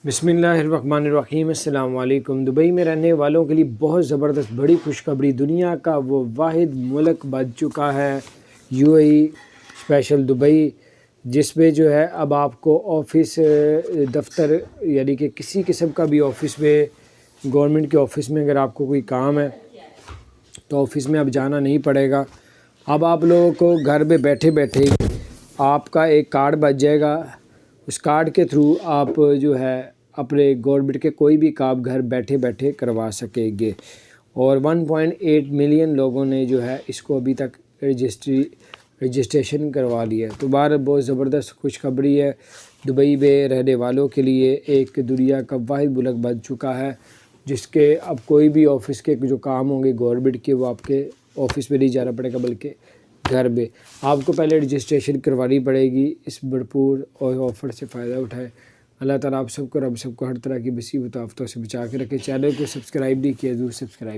بسم اللہ الرحمن الرحیم۔ السلام علیکم۔ دبئی میں رہنے والوں کے لیے بہت زبردست بڑی خوشخبری، دنیا کا وہ واحد ملک بن چکا ہے you a E special Dubai, جس میں جو ہے اب آپ کو آفس دفتر یعنی کہ کسی قسم کا بھی آفس میں، گورنمنٹ کے آفس میں اگر آپ کو کوئی کام ہے تو آفس میں اب جانا نہیں پڑے گا۔ اب آپ لوگوں کو گھر میں بیٹھے بیٹھے آپ کا ایک کارڈ بچ جائے گا، اس کارڈ کے تھرو آپ جو ہے اپنے گورنمنٹ کے کوئی بھی کام گھر بیٹھے بیٹھے کروا سکیں گے۔ اور 1.8 ملین لوگوں نے جو ہے اس کو ابھی تک رجسٹریشن کروا لیا ہے۔ تو بہرحال بہت زبردست خوشخبری ہے، دبئی میں رہنے والوں کے لیے ایک دنیا کا واحد ملک بن چکا ہے، جس کے اب کوئی بھی آفس کے جو کام ہوں گے گورنمنٹ کے، وہ آپ کے آفس میں نہیں جانا پڑے گا بلکہ گھر میں۔ آپ کو پہلے رجسٹریشن کروانی پڑے گی۔ اس بھرپور اور آفر سے فائدہ اٹھائے۔ اللہ تعالیٰ آپ سب کو اور ہم سب کو ہر طرح کی مصیبت و آفتوں سے بچا کے رکھے۔ چینل کو سبسکرائب نہیں کیا ضرور سبسکرائب